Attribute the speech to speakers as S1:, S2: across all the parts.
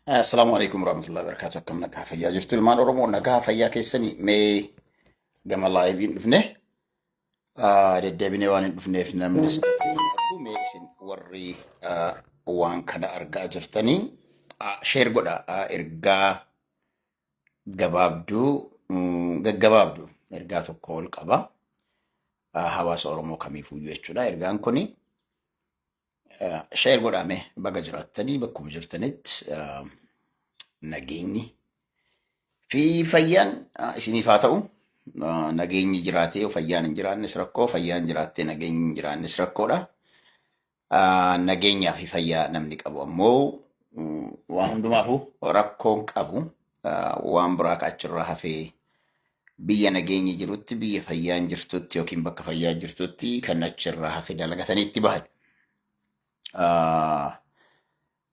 S1: Assalamualaikum warahmatullahi wabarakatuh. Akkam nagaa fayyaa jirtu ilmaan Oromoo nagaa fayyaa keessanii mee gama laayiviin dhufne deddeebinee waan hin dhufneef namni argu mee isin warri waan kana argaa jirtanii sheer godha ergaa gabaabduu gaggabaabduu ergaa tokko ol qaba hawaasa Oromoo kamiifuu jechuudha. Ergaan kuni sheer godhame baga jiraattanii bakkuma jirtanitti nageenyi fi fayyaan isiniif haa ta'u. Nageenyi jiraatee fayyaan hin jiraannes rakkoo, fayyaan jiraattee nageenyi hin jiraannes rakkoodha. Nageenyaa fi fayyaa namni qabu ammoo waan hundumaafuu rakkoon qabu waan biraa achirraa hafee biyya nageenyi jirutti, biyya fayyaan jirtutti yookiin bakka fayyaa jirtutti kan achirraa hafee dalagatanii itti bahan.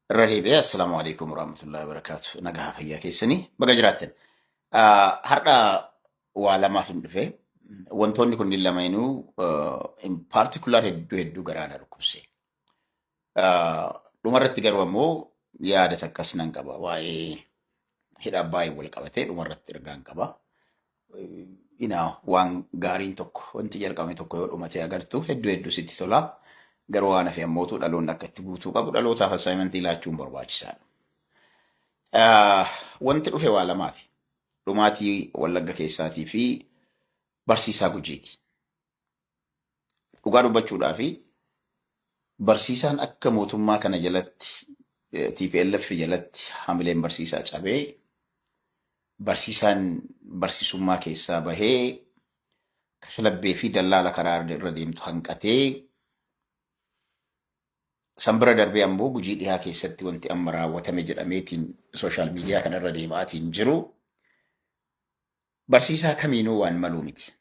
S1: Irra deebi'ee assalaamu alaikum warahmatullahi wabarakatuh. Nagaa fayyaa keessanii baga jiraattan. Har'a waa lamaaf hin dhufe. Wantoonni kunniin lamaanuu in particular hedduu garaa na dhukkubse. Dhumarratti garuu ammoo yaada takkas nan qaba. Waa'ee hidha baay'ee wal qabatee dhumarratti ergaan qaba. Waan gaariin tokko wanti jalqabame tokko yoo dhumatee agartu hedduu sitti tola. Garuu waan hafe ammootu dhaloonni akka itti guutuu qabu dhalootaaf assaayimentii laachuun barbaachisaadha. Wanti dhufe waa lamaafi. Dhumaatii Wallagga keessaatii fi barsiisaa Gujiiti. Dhugaa dubbachuudhaa fi barsiisaan akka mootummaa kana jalatti TPLF jalatti hamileen barsiisaa cabee barsiisaan barsiisummaa keessaa bahee kashlabbee fi dallaala karaa irra deemtu hanqatee Sambira darbee ammoo Gujii dhihaa keessatti wanti amma raawwatame jedhameetiin sooshaal miidiyaa kanarra deemaatiin jiru barsiisaa kamiinuu waan maluu miti.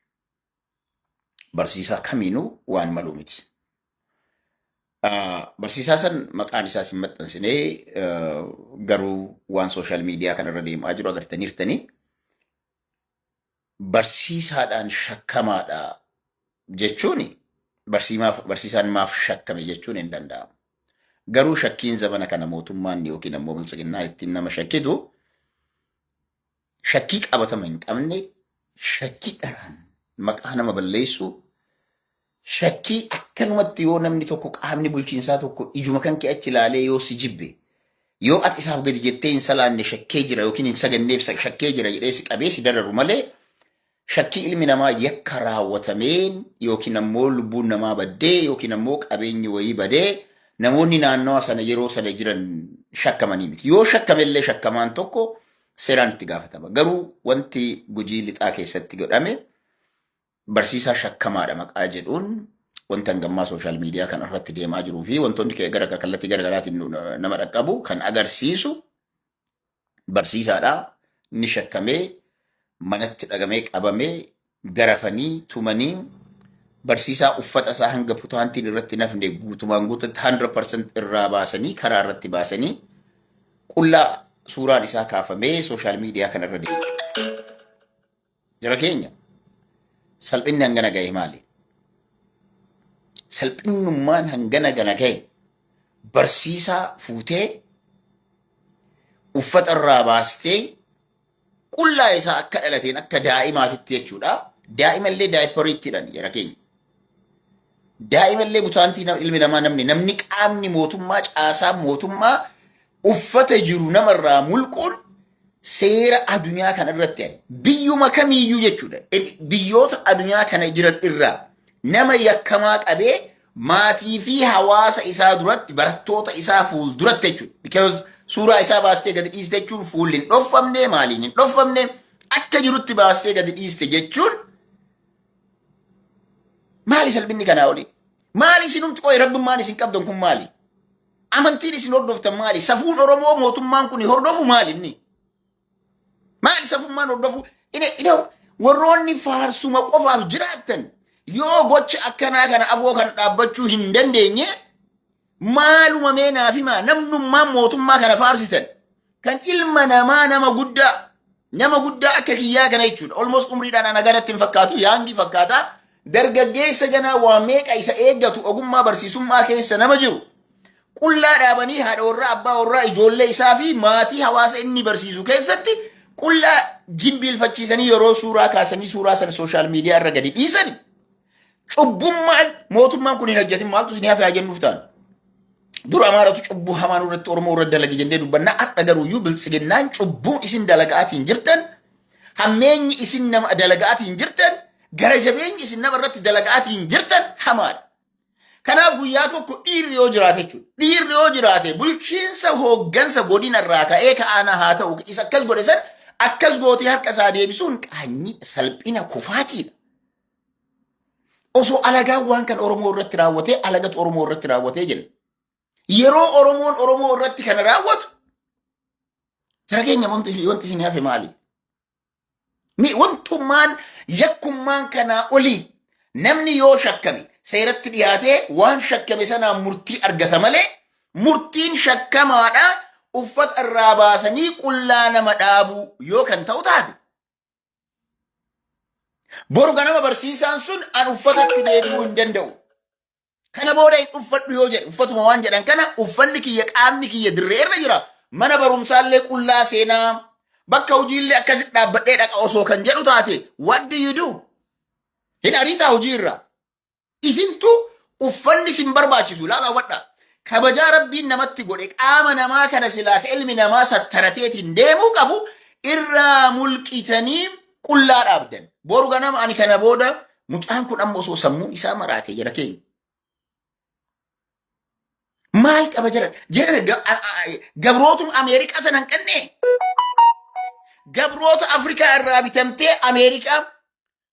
S1: Barsiisaa kamiinuu waan maluu miti. Barsiisaa san maqaan isaas hin maxxansinee garuu waan sooshaal miidiyaa kanarra deemaa jiru agartaniirtanii barsiisaadhaan shakkamaadha jechuun barsiisaan maaf shakkame jechuun hin danda'amu. Garuu shakkiin zamana kana mootummaan yookiin ammoo bilchiginnaa ittiin nama shakkitu shakkii qabatama hin qabne, shakkii dharaan maqaa nama balleessu, shakkii akkanumatti yoo namni tokko qaamni bulchiinsaa tokko ijuma kan kee achi ilaalee yoo si jibbe, yoo ati isaaf gadi jettee hin salaanne shakkee jira yookiin hin saganneef shakkee jira jedhee si qabee si dararu malee shakkii ilmi namaa yakka raawwatameen yookiin ammoo lubbuun namaa baddee yookiin ammoo qabeenyi wayii badee namoonni naannawa sana yeroo sana jiran shakkamanii miti. Yoo shakkamellee shakkamaan tokko seeraan itti gaafatama. Garuu wanti Gujii lixaa keessatti godhame barsiisaa shakkamaadha maqaa jedhuun wanta hangammaa sooshaal miidiyaa kan irratti deemaa jiruu fi wantoonni kallattii garaagaraatiin nama dhaqqabu kan agarsiisu barsiisaadha. Inni shakkamee manatti dhagamee qabamee garafanii tumanii barsiisaa uffata isaa hanga putaantiin irratti nafne guutumaan guututti 100% irraa baasanii karaa irratti baasanii qullaa suuraan isaa kaafamee sooshaal miidiyaa kanarra deema. Jara keenya salphinni hangana gahe maali? Salphinnummaan hangana gahe barsiisaa fuutee uffata irraa baastee qullaa isaa akka dhalateen akka daa'imaatitti jechuudha. Daa'imallee daayipariittidhaan jara keenya. Daa'imallee butaantii ilmi namaa namni qaamni mootummaa caasaa mootummaa uffata jiru namarraa mulquun seera addunyaa kana irratti biyyuma kamiiyyuu jechuudha. Biyyoota addunyaa kana jiran irraa nama yakkamaa qabee maatii fi hawaasa isaa duratti barattoota isaa fuulduratti jechuudha. Because suuraa isaa baastee gadi dhiiste jechuun fuulli hin dhoffamne maaliin hin dhoffamne akka jirutti baastee gadi dhiiste jechuun maali salphinni kanaa oli? Maali isinumti qo'e rabbummaan isin qabdan kun maali? Amantiin isin hordoftan maali? Safuun Oromoo mootummaan kun hordofu maali inni? Maali safummaan hordofu? Warroonni faarsuma qofaaf jiraattan yoo gocha akkanaa kana afoo kan dhaabbachuu hin dandeenye maaluma meenaa fi namnummaan mootummaa kana faarsitan kan ilma namaa nama guddaa akka kiyyaa kana jechuudha. Almost umriidhaan ana ganatti hin fakkaatu yaangi fakkaata. Dargaggeessa ganaa waa meeqa isa eeggatu ogummaa barsiisummaa keessa nama jiru qullaa dhaabanii haadha warraa abbaa warraa ijoollee isaa fi maatii hawaasa inni barsiisu keessatti qullaa jimbiilfachiisanii yeroo suuraa kaasanii suuraa sana sooshaal miidiyaa irra gadi dhiisani. Cubbummaan mootummaan kun hin hojjetin maaltu isin hafe haa jennuuf ta'an. Dura amaaratu cubbuu hamaan irratti Oromoo irra dalage jennee dubbannaa akka garuuyyuu biltsiginnaan cubbuun isin dalagaatiin jirtan hammeenyi isin nama dalagaatiin jirtan gara jabeenyi isin nama irratti dalagaatiin jirtan hamaadha. Kanaaf guyyaa tokko dhiirri yoo jiraate jechuudha. Dhiirri yoo jiraate bulchiinsa hooggansa godina irraa ka'ee ka'aana haa ta'u isa akkas godhe san akkas gootee harka isaa deebisuun qaanyii salphina kufaatiidha. Osoo alagaan waan kan Oromoo irratti raawwatee alagatu Oromoo irratti raawwatee jenna. Yeroo Oromoon Oromoo irratti kana raawwatu jara keenya wanti isin hafe maali? Wantummaan yakkummaan kanaa olii namni yoo shakkame seeratti dhiyaatee waan shakkame sanaan murtii argata malee murtiin shakkamaadha uffata irraa baasanii qullaa nama dhaabuu yoo kan ta'u taate. Boru ganama barsiisaan sun an uffatatti deebi'uu hin danda'u. Kana booda hin uffadhu yoo jedhu uffatuma waan jedhan kana uffanni kiyya qaamni kiyya dirree irra jira. Mana barumsaallee qullaa seenaa bakka hojiillee akkasitti dhaabbadhee dhaqa osoo kan jedhu taate what do you do? Hin ariitaa hojii irraa. Isintu uffanni sin barbaachisu laala wadha. Kabajaa Rabbiin namatti godhe qaama namaa kana silaa ka ilmi namaa sattarateetiin deemuu qabu irraa mulqitanii qullaa dhaabdan. Boru ganama ani kana booda mucaan kun amma osoo sammuun isaa maraate jira keenya. Maal qaba jira gabrootum Ameerikaa sanan qannee. Gabroota Afrikaa irraa bitamtee Ameerikaa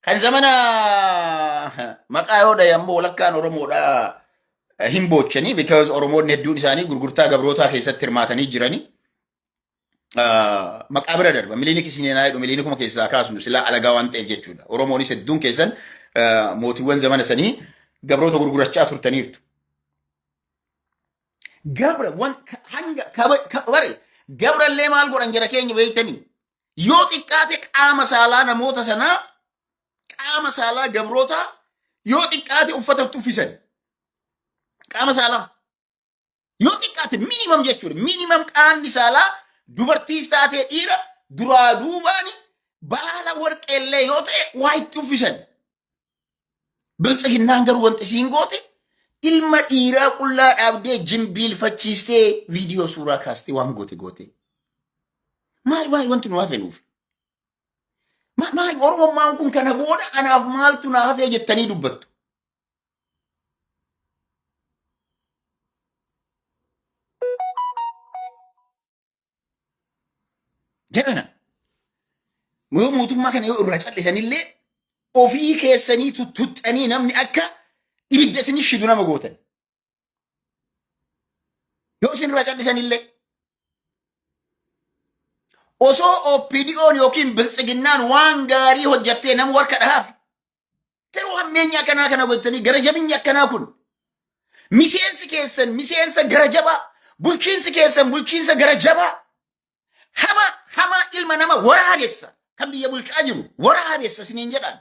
S1: kan zamana maqaa yoo dhayammoo walakkaan Oromoodha hin boochanii because Oromoonni hedduun isaanii gurgurtaa gabrootaa keessatti hirmaatanii jiranii. Maqaa bira darba miliinik isineenaa jedhu miliinikuma keessaa kaasnu silaa alagaa waan ta'eef jechuudha. Oromoonis hedduun keessan mootiiwwan zamana sanii gabroota gurgurachaa turtaniirtu. Gabrallee maal godhan jara keenya beektanii yoo xiqqaate qaama saalaa namoota sanaa qaama saalaa gabroota yoo xiqqaate uffatatti uffisan. Qaama saalaa yoo xiqqaate minimum jechuudha. Minimum qaamni saalaa dubartiis taatee dhiira duraa duubaani baala warqeellee yoo ta'e waa itti uffisan. Biltsiginnaan garuu wanti isiin goote ilma dhiiraa qullaa dhaabdee jimbiilfachiistee viidiyoo suuraa kaastee waan goote. Maal wanti nu hafe nuuf? Maal Oromummaan kun kana booda anaaf maaltu naa hafee jettanii dubbattu? Jedhana. Mootummaa kana yoo irraa callisanillee ofii keessanii tuttuxxanii namni akka ibidda isin shidu nama gootan. Yoo isin irraa callisanillee osoo OPDO'n yookiin biltsiginnaan waan gaarii hojjattee nama warka dhahaaf. Garuu hammeenya akkanaa kana gootanii gara jabinyi akkanaa kun miseensi keessan miseensa gara jabaa bulchiinsi keessan bulchiinsa gara jabaa hama ilma nama waraabessa kan biyya bulchaa jiru waraabessa isiniin jedhaan.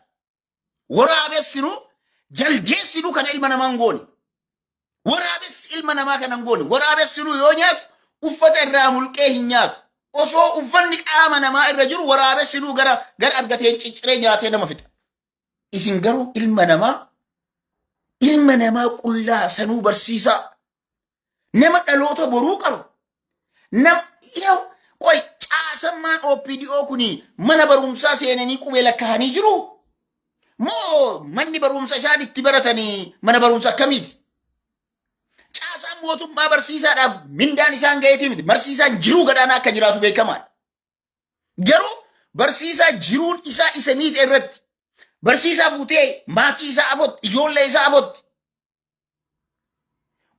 S1: Waraabessinu jaldeessinu kana ilma namaan goone. Waraabessi ilma namaa kanan goone. Waraabessinu yoo nyaatu uffata irraa mulqee hin nyaatu. Osoo uffanni qaama namaa irra jiru waraabessinu gara argatee cicciree nyaatee nama fixa. Isin garuu ilma namaa qullaa sanuu barsiisaa. Nama dhaloota boruu qabu. Qoy caasammaan OPDO kuni mana barumsaa seenanii qubee lakkaa'anii jiru. Moo manni barumsa isaan itti baratanii mana barumsa akkamiiti? Caasaan mootummaa barsiisaadhaaf mindaan isaan ga'eetii miti. Barsiisaan jiruu gadaanaa akka jiraatu beekamaadha. Garuu barsiisaa jiruun isaa isa miite irratti barsiisaa fuutee maatii isaa afotti ijoollee isaa afotti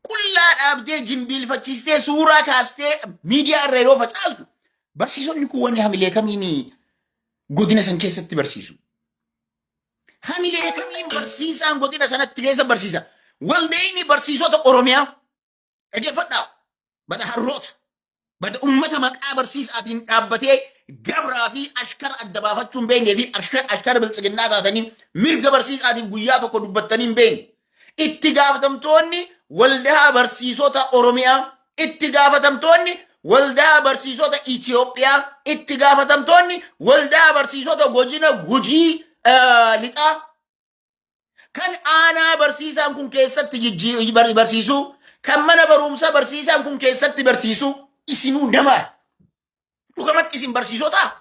S1: qullaa dhaabdee jimbiilfachiistee suuraa kaastee miidiyaa irra yeroo facaastu barsiisonni kun wanni hamilee kamiin godina san keessatti barsiisu. Hamilee kamiin barsiisaan godina sanatti keessa barsiisa. Waldeenni barsiisota Oromiyaa dhageeffadhaa bada harroota bada ummata maqaa barsiisaatiin dhaabbatee gabraa fi ashkara adda baafachuun beeknee fi ashkara biltsiginnaa taatanii mirga barsiisaatiif guyyaa tokko dubbattanii hin beekne. Itti gaafatamtoonni waldaa barsiisota Oromiyaa itti gaafatamtoonni, waldaa barsiisota Itoophiyaa itti gaafatamtoonni, waldaa barsiisota godina Gujii lixaa kan aanaa barsiisaan kun keessatti barsiisu, kan mana barumsa barsiisaan kun keessatti barsiisu isinuu namaa. Dhugamatti isin barsiisota.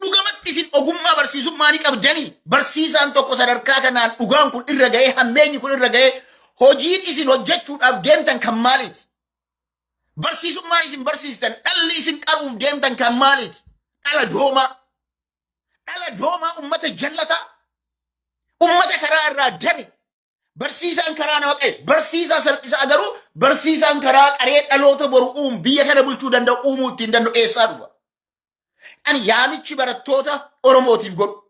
S1: Dhugamatti isin ogummaa barsiisummaa ni qabdanii. Barsiisaan tokko sadarkaa kanaan dhugaan kun irra ga'ee, hammeenyi kun irra ga'ee, hojiin isin hojjechuudhaaf deemtan kan maaliiti? Barsiisummaan isin barsiistan, dhalli isin qaruuf deemtan kan maaliiti? Dhala doomaa. Dhala doomaa ummata jallataa. Ummata karaa irraa dabe. Barsiisaan karaa nama qabe. Barsiisaa salphisaa garuu barsiisaan karaa qaree dhaloota boru biyya kana bulchuu danda'u uumuu ittiin danda'u eessaa dhufa? Ani yaamichi barattoota Oromootiif godhu.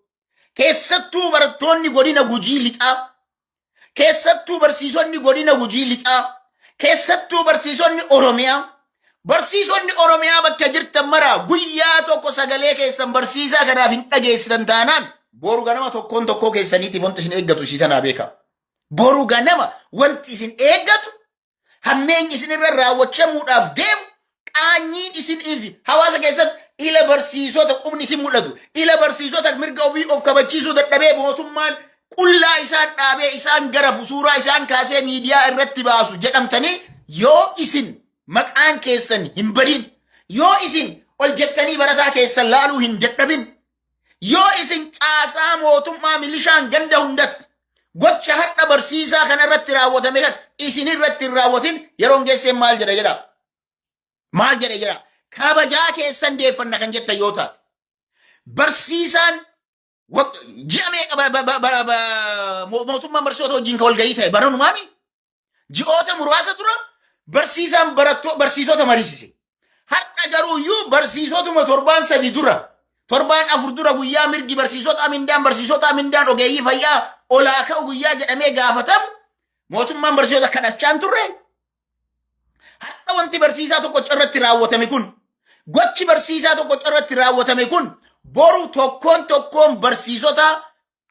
S1: Keessattuu barattoonni godina Gujii lixaa. Keessattuu barsiisonni godina Gujii lixaa. Keessattuu barsiisonni Oromiyaa. Barsiisonni Oromiyaa bakka jirtan maraa guyyaa tokko sagalee keessan barsiisaa kanaaf hin dhageessitan taanaan boru ganama tokkoon tokkoo keessaniitiif wanti isin eeggatu isii tanaa beeka. Boru ganama wanti isin eeggatu hammeenyi isin irra raawwachamuudhaaf deemu qaanyiin isin ifi hawaasa keessatti ila barsiisota qubni isin mul'atu, ila barsiisota mirga ofii of kabachiisuu dadhabee mootummaan qullaa isaan dhaabee isaan garafu suuraa isaan kaasee miidiyaa irratti baasu jedhamtanii yoo isin maqaan keessan hin badin, yoo isin ol jettanii barataa keessan laaluu hin dadhabin, yoo isin caasaa mootummaa milishaan ganda hundatti gocha har'a barsiisaa kana irratti raawwatame kan isin irratti hin raawwatin yeroon geesseen maal jedha? Maal jedha? Kabajaa keessan deeffanna kan jetta yoo taate. Barsiisaan ji'a meeqa mootummaan barsiisota wajjin wal gahii ta'e baranumaami? Ji'oota muraasa dura barsiisaan barsiisota mariisise. Har'a garuuyyuu barsiisotuma torbaan 3 dura, torbaan 4 dura guyyaa mirgi barsiisota amindaan ogeeyyii fayyaa olaa ka'u guyyaa jedhamee gaafatamu mootummaan barsiisota kadhachaan turre. Har'a wanti barsiisaa tokko irratti raawwatame kun, gochi barsiisaa tokko irratti raawwatame kun boru tokkoon barsiisota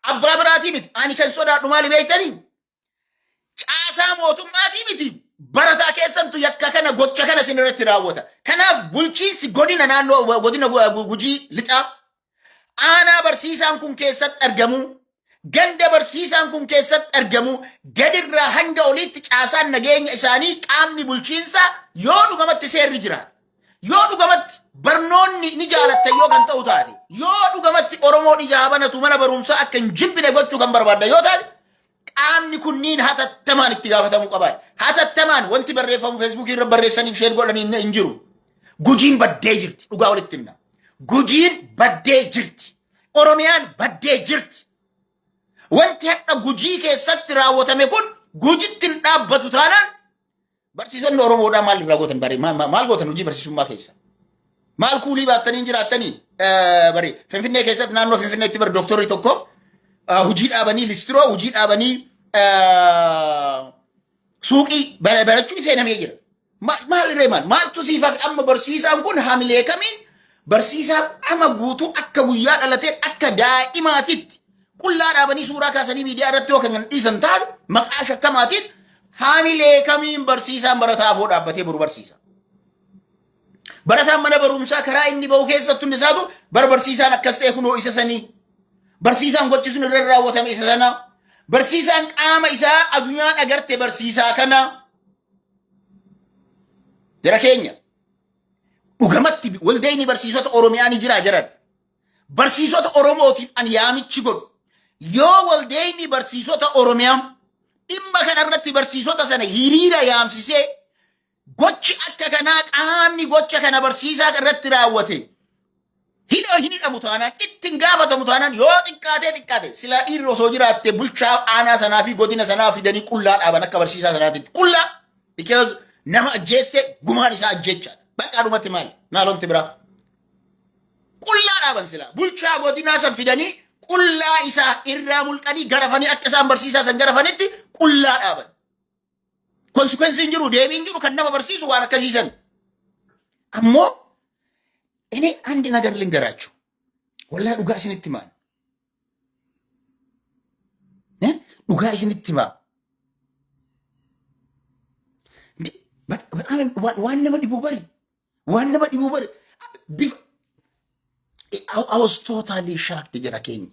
S1: abbaa biraatii miti. Ani kan sodaadhu maali beektanii? Caasaa mootummaatii miti. Barataa keessantu yakka kana gocha kana isin irratti raawwata. Kanaaf bulchiinsi godina naannoo godina Gujii lixaa aanaa barsiisaan kun keessatti argamu, ganda barsiisaan kun keessatti argamu, gadirraa hanga olitti caasaan nageenya isaanii qaamni bulchiinsaa yoo dhugamatti seerri jiraata, yoo dhugamatti barnoonni ni jaalatta yoo kan ta'u taate, yoo dhugamatti Oromoon ijaa banatu mana barumsaa akka hin jibbine gochuu kan barbaadda yoo taate qaamni kunniin hatattamaan itti gaafatamuu qabaadha. Hatattamaan wanti barreeffamu feesbuukii irra barreessaniif sheer godhanii hin jiru. Gujiin baddee jirti. Dhugaa walitti himna. Gujiin baddee jirti. Oromiyaan baddee jirti. Wanti hadha Gujii keessatti raawwatame kun Gujitti hin dhaabbatu taanaan barsiisonni Oromoodhaa maal irraa gootan bare? Maal gootan hojii barsiisummaa keessa? Maal kuulii baattanii jiraattanii bare? Finfinnee keessatti naannoo Finfinneetti bare dooktorri tokko hojii dhaabanii listiroo, hojii dhaabanii suuqii banachuu seenamee jira. Maal irree maal? Maaltu siifaaf amma barsiisaan kun haamilee kamiin barsiisaa ama guutuu akka guyyaa dhalatee akka daa'imaatitti qullaa dhaabanii suuraa kaasanii miidiyaa irratti yoo kan dhiisan taate maqaa shakkamaatiin haamilee kamiin barsiisaan barataa afoo dhaabbatee boru barsiisa. Barataan mana barumsaa karaa inni bahu keessattu inni isaatu barsiisaan akkas ta'e kunoo isa sanii. Barsiisaan gochi sun irra raawwatame isa sana. Barsiisaan qaama isaa addunyaan agarte barsiisaa kana. Jara keenya dhugamatti waldayni barsiisota Oromiyaa ni jira jiran. Barsiisota Oromootiif ani yaamichi godhu. Yoo waldayni barsiisota Oromiyaa dhimma kanarratti barsiisota sana hiriira yaamsisee gochi akka kanaa qaamni gocha kana barsiisaa irratti raawwate. Hidhamu taanaan ittiin gaafatamu taanaan yoo xiqqaate silaa dhiirri osoo jiraatte bulchaa aanaa sanaa fi godina sanaa fidanii qullaa dhaaban akka barsiisaa sanaatitti. Qullaa because nama ajjeeste gumaan isaa ajjechaadha. Bakka dhumatti maalomti biraa? Qullaa dhaaban silaa bulchaa godinaa san fidanii qullaa isaa irraa mulqanii garafanii akka isaan barsiisaa san garafanitti qullaa dhaaban. Konsekwensiin jiru, deebiin jiru kan nama barsiisu waan akkasiisan. Ammoo እኔ አንድ ነገር ልንገራችሁ ወላሂ ዱጋ እስንትማ ዱጋ እስንትማ Bexaam waan nama dhibu bari. Waan nama dhibu bari. Bifa I was totally shocked jira keenya.